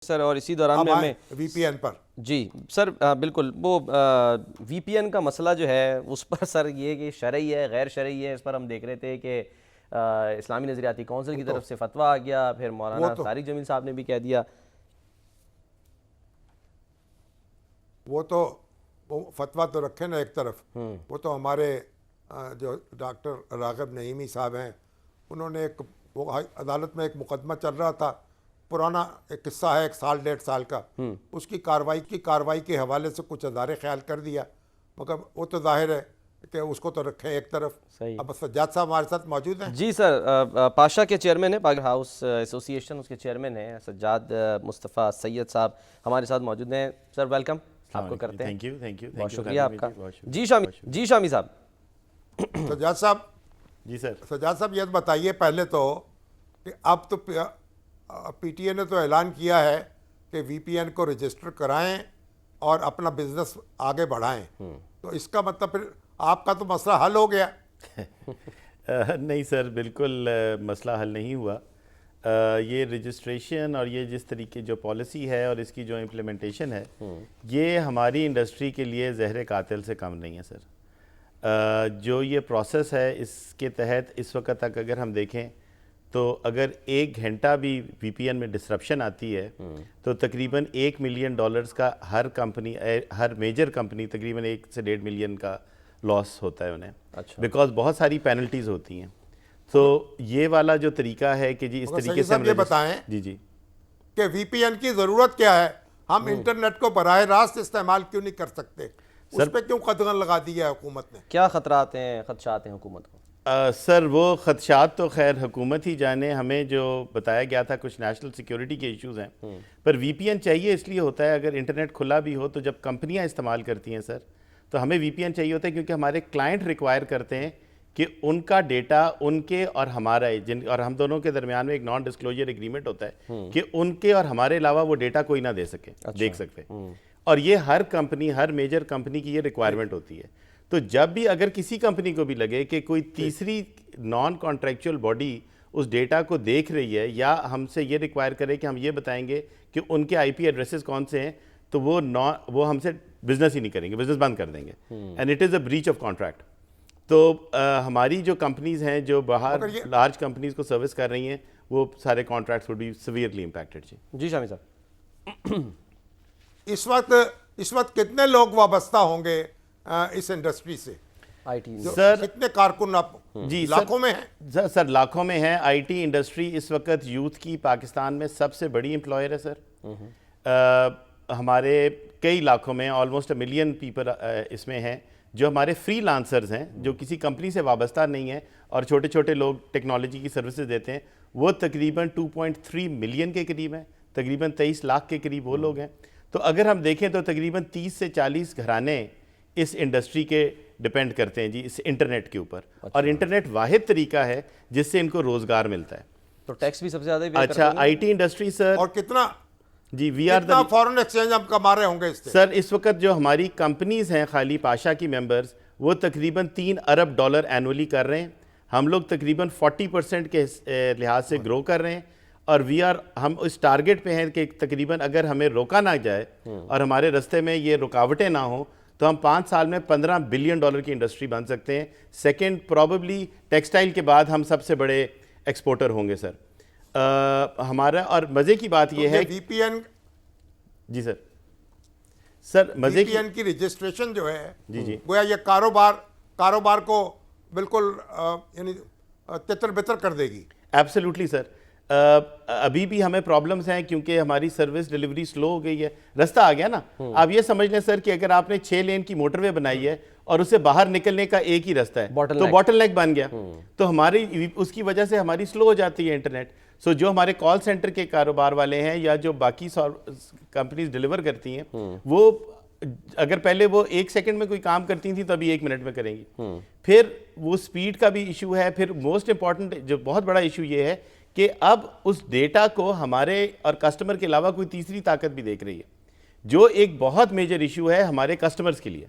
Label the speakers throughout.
Speaker 1: Sir, और इसी दौरान में हमें
Speaker 2: वीपीएन पर
Speaker 1: जी सर बिल्कुल वो वीपीएन का मसला जो है उस पर सर ये कि शरई है गैर शरई है, इस पर हम देख रहे थे कि इस्लामी नज़रियाती कौंसिल की तरफ से फतवा आ गया, फिर मौलाना तारिक जमील साहब ने भी कह दिया।
Speaker 2: वो फतवा तो रखे ना एक तरफ, वो तो हमारे जो डॉक्टर राग़िब नईमी साहब हैं, उन्होंने वो अदालत में एक मुकदमा चल रहा था, पुराना एक किस्सा है, 1 साल 1.5 साल का, उसकी कार्रवाई के हवाले से कुछ अदारे ख्याल कर दिया, मगर वो तो जाहिर है कि उसको तो रखें एक तरफ। अब सज्जाद साहब हमारे साथ मौजूद हैं।
Speaker 1: जी सर, पाशा के चेयरमैन है, पाकिस्तान हाउस एसोसिएशन, उसके चेयरमैन हैं सज्जाद मुस्तफ़ा सैयद साहब हमारे साथ मौजूद हैं। सर वेलकम आपको करते हैं।
Speaker 3: थैंक यू
Speaker 1: बहुत शुक्रिया आपका। जी शामी साहब।
Speaker 2: सज्जाद साहब
Speaker 3: जी सर।
Speaker 2: सज्जाद साहब ये बताइए पहले तो कि अब तो पीटीए ने तो ऐलान किया है कि वीपीएन को रजिस्टर कराएं और अपना बिजनेस आगे बढ़ाएं, तो इसका मतलब फिर आपका तो मसला हल हो गया?
Speaker 3: नहीं सर, बिल्कुल मसला हल नहीं हुआ। ये रजिस्ट्रेशन और ये जिस तरीके जो पॉलिसी है और इसकी जो इम्प्लीमेंटेशन है, ये हमारी इंडस्ट्री के लिए जहर कातिल से कम नहीं है सर। जो ये प्रोसेस है, इसके तहत इस वक्त तक अगर हम देखें तो अगर 1 घंटा भी वीपीएन में डिसरप्शन आती है तो तकरीबन $1 मिलियन का हर मेजर कंपनी तकरीबन 1 से 1.5 मिलियन का लॉस होता है उन्हें।
Speaker 1: अच्छा।
Speaker 3: बिकॉज बहुत सारी पेनल्टीज होती हैं। तो ये वाला जो तरीका है कि जी इस तरीके से हम
Speaker 2: ये बताएं
Speaker 3: जी
Speaker 2: कि वीपीएन की ज़रूरत क्या है? हम इंटरनेट को बराह रास्त इस्तेमाल क्यों नहीं कर सकते? उस पर क्यों कदगन लगा दी है हुकूमत ने?
Speaker 1: क्या खतरात हैं, खदशात हैं हुकूमत को?
Speaker 3: सर वो खदशात तो खैर हुकूमत ही जाने, हमें जो बताया गया था कुछ नेशनल सिक्योरिटी के इश्यूज़ हैं, पर वीपीएन चाहिए इसलिए होता है, अगर इंटरनेट खुला भी हो तो जब कंपनियां इस्तेमाल करती हैं सर, तो हमें वीपीएन चाहिए होता है, क्योंकि हमारे क्लाइंट रिक्वायर करते हैं कि उनका डेटा उनके और हमारा और हम दोनों के दरमियान में एक नॉन डिस्क्लोजर एग्रीमेंट होता है कि उनके और हमारे अलावा वो डेटा कोई ना दे सके। अच्छा। देख सकते। और ये हर कंपनी, हर मेजर कंपनी की ये रिक्वायरमेंट होती है। तो जब भी अगर किसी कंपनी को भी लगे कि कोई तीसरी नॉन कॉन्ट्रैक्चुअल बॉडी उस डेटा को देख रही है या हमसे ये रिक्वायर करे कि हम ये बताएंगे कि उनके आईपी एड्रेसेस कौन से हैं, तो वो हमसे बिजनेस ही नहीं करेंगे, बिजनेस बंद कर देंगे, and it is a breach of contract. तो हमारी जो कंपनीज हैं जो बाहर लार्ज कंपनीज को सर्विस कर रही हैं, वो सारे contracts would be severely impacted.
Speaker 1: जी शामी साहब,
Speaker 2: इस वक्त कितने लोग वाबस्ता होंगे इस इंडस्ट्री से?
Speaker 1: आईटी
Speaker 2: सर कितने कारकुन आप?
Speaker 3: जी
Speaker 2: लाखों में हैं
Speaker 3: सर, लाखों में है। आईटी इंडस्ट्री इस वक्त यूथ की पाकिस्तान में सबसे बड़ी एम्प्लॉयर है सर। हमारे कई लाखों में ऑलमोस्ट 1 मिलियन पीपल इसमें हैं जो हमारे फ्रीलांसर्स हैं, जो किसी कंपनी से वाबस्ता नहीं है और छोटे छोटे लोग टेक्नोलॉजी की सर्विसेज देते हैं। वो तकरीबन 2.3 मिलियन के करीब हैं, तकरीबन 23 लाख के करीब वो लोग हैं। तो अगर हम देखें तो तकरीबन 30 से 40 घराने इस इंडस्ट्री के डिपेंड करते हैं जी, इस इंटरनेट के ऊपर। अच्छा। और इंटरनेट वाहिद तरीका है जिससे इनको रोजगार मिलता है।
Speaker 1: तो टैक्स भी सबसे ज्यादा
Speaker 3: अच्छा, आईटी इंडस्ट्री सर।
Speaker 2: और कितना
Speaker 3: जी we are the
Speaker 2: foreign exchange हम कमा रहे होंगे इससे?
Speaker 3: सर इस वक्त जो हमारी कंपनीज हैं खाली पाशा की मेंबर्स, वो तकरीबन $3 अरब एनुअली कर रहे हैं। हम लोग तकरीबन 40% के लिहाज से ग्रो कर रहे हैं, और हम उस टारगेट पे हैं कि तकरीबन अगर हमें रोका ना जाए और हमारे रास्ते में ये रुकावटें ना हो, तो हम 5 साल में $15 बिलियन की इंडस्ट्री बन सकते हैं। सेकेंड प्रोबेबली टेक्सटाइल के बाद हम सबसे बड़े एक्सपोर्टर होंगे सर। हमारा और मज़े की बात यह है
Speaker 2: वीपीएन
Speaker 3: जी सर मज़े
Speaker 2: की रजिस्ट्रेशन जो है,
Speaker 3: जी
Speaker 2: गोया ये कारोबार को बिल्कुल यानी तितर बितर कर देगी।
Speaker 3: Absolutely sir. अभी भी हमें प्रॉब्लम्स हैं क्योंकि हमारी सर्विस डिलीवरी स्लो हो गई है। रास्ता आ गया ना। आप ये समझ लें सर कि अगर आपने 6 लेन की मोटरवे बनाई है और उससे बाहर निकलने का एक ही रास्ता है, तो बॉटलनेक बन गया, तो हमारी उसकी वजह से हमारी स्लो हो जाती है इंटरनेट। सो जो हमारे कॉल सेंटर के कारोबार वाले हैं या जो बाकी कंपनीज डिलीवर करती हैं, वो अगर पहले वो 1 सेकंड में कोई काम करती थी तो अभी 1 मिनट में करेंगी। फिर वो स्पीड का भी इशू है। फिर मोस्ट इंपॉर्टेंट जो बहुत बड़ा इशू ये है कि अब उस डेटा को हमारे और कस्टमर के अलावा कोई तीसरी ताकत भी देख रही है, जो एक बहुत मेजर इशू है हमारे कस्टमर्स के लिए।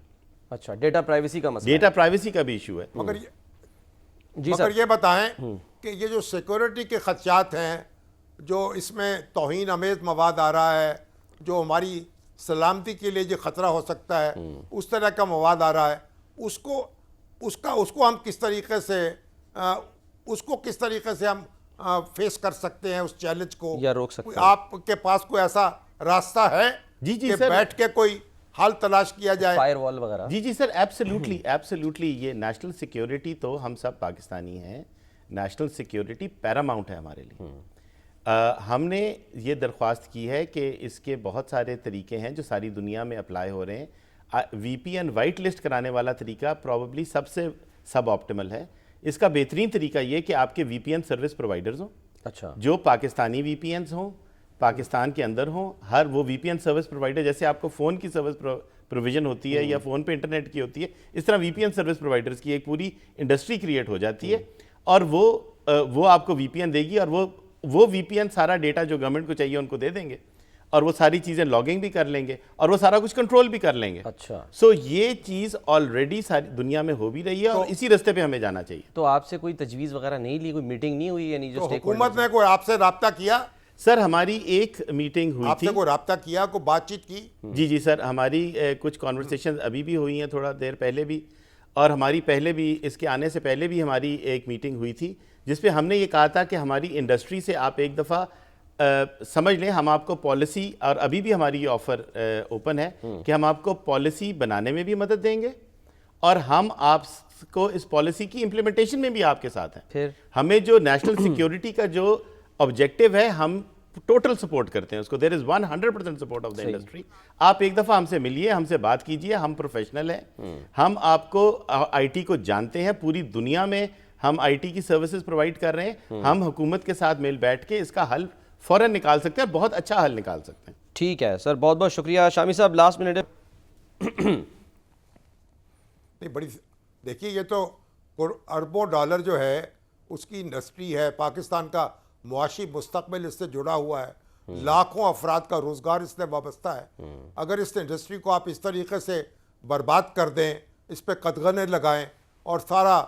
Speaker 1: अच्छा, डेटा प्राइवेसी का मसला,
Speaker 3: डेटा प्राइवेसी का भी इशू है।
Speaker 2: मगर ये बताएं कि ये जो सिक्योरिटी के खदशात हैं, जो इसमें तौहीन अमेज मवाद आ रहा है, जो हमारी सलामती के लिए जो ख़तरा हो सकता है, उस तरह का मवाद आ रहा है, उसको हम किस तरीके से उसको किस तरीके से हम फेस कर सकते हैं, उस चैलेंज को
Speaker 1: या रोक सकते हैं?
Speaker 2: आपके पास कोई ऐसा रास्ता है
Speaker 3: जी
Speaker 2: कि
Speaker 3: सर,
Speaker 2: बैठ के कोई हल तलाश किया जाए?
Speaker 1: फायरवॉल वगैरह?
Speaker 3: जी सर, एब्सोल्युटली एब्सोल्युटली। ये नेशनल सिक्योरिटी तो हम सब पाकिस्तानी हैं, नेशनल सिक्योरिटी पैरामाउंट है हमारे लिए। हमने ये दरख्वास्त की है कि इसके बहुत सारे तरीके हैं जो सारी दुनिया में अप्लाई हो रहे हैं। वीपीएन वाइट लिस्ट कराने वाला तरीका प्रॉबली सबसे सब ऑप्टिमल है। इसका बेहतरीन तरीका ये कि आपके वीपीएन सर्विस प्रोवाइडर्स हों,
Speaker 1: अच्छा,
Speaker 3: जो पाकिस्तानी वीपीएन्स हों, पाकिस्तान के अंदर हों। हर वो वीपीएन सर्विस प्रोवाइडर, जैसे आपको फ़ोन की सर्विस प्रोविज़न होती है या फ़ोन पे इंटरनेट की होती है, इस तरह वीपीएन सर्विस प्रोवाइडर्स की एक पूरी इंडस्ट्री क्रिएट हो जाती है और वो आपको वीपीएन देगी और वो वीपीएन सारा डेटा जो गवर्नमेंट को चाहिए उनको दे देंगे और वो सारी चीज़ें लॉगिंग भी कर लेंगे और वो सारा कुछ कंट्रोल भी कर लेंगे।
Speaker 1: अच्छा,
Speaker 3: सो ये चीज़ ऑलरेडी सारी दुनिया में हो भी रही है और इसी रास्ते पे हमें जाना चाहिए।
Speaker 1: तो आपसे कोई तजवीज़ वगैरह नहीं ली, कोई मीटिंग नहीं हुई? यानी जो
Speaker 2: तो
Speaker 1: स्टेक
Speaker 2: हुकूमत ने कोई आपसे रब्ता किया?
Speaker 3: सर, हमारी एक मीटिंग हुई थी।
Speaker 2: आपसे कोई रब्ता किया, कोई बातचीत की?
Speaker 3: जी सर, हमारी कुछ कॉन्वर्सेशन अभी भी हुई हैं, थोड़ा देर पहले भी, और हमारी पहले भी, इसके आने से पहले भी हमारी एक मीटिंग हुई थी जिसपे हमने ये कहा था कि हमारी इंडस्ट्री से आप एक दफ़ा समझ लें, हम आपको पॉलिसी, और अभी भी हमारी ये ऑफ़र ओपन है कि हम आपको पॉलिसी बनाने में भी मदद देंगे और हम आपको इस पॉलिसी की इम्प्लीमेंटेशन में भी आपके साथ हैं।
Speaker 1: फिर
Speaker 3: हमें जो नेशनल सिक्योरिटी का जो ऑब्जेक्टिव है, हम टोटल सपोर्ट करते हैं उसको। There is 100% support of the industry. आप एक दफ़ा हमसे मिलिए, हमसे बात कीजिए, हम प्रोफेशनल हैं, हम आपको आईटी को जानते हैं, पूरी दुनिया में हम आईटी की सर्विसेज प्रोवाइड कर रहे हैं। हम हुकूमत के साथ मिल बैठ के इसका हल फ़ौरन निकाल सकते हैं और बहुत अच्छा हल निकाल सकते हैं।
Speaker 1: ठीक है सर, बहुत बहुत शुक्रिया। शामी साहब, लास्ट मिनट।
Speaker 2: नहीं, बड़ी देखिए, ये तो अरबों डॉलर जो है उसकी इंडस्ट्री है, पाकिस्तान का मुआशी मुस्तकबिल इससे जुड़ा हुआ है, लाखों अफराद का रोज़गार इससे वाबस्ता है। अगर इस इंडस्ट्री को आप इस तरीके से बर्बाद कर दें, इस पर कदगने लगाएं और सारा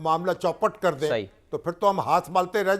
Speaker 2: मामला चौपट कर दें,
Speaker 1: सही।
Speaker 2: तो फिर तो हम हाथ मलते रह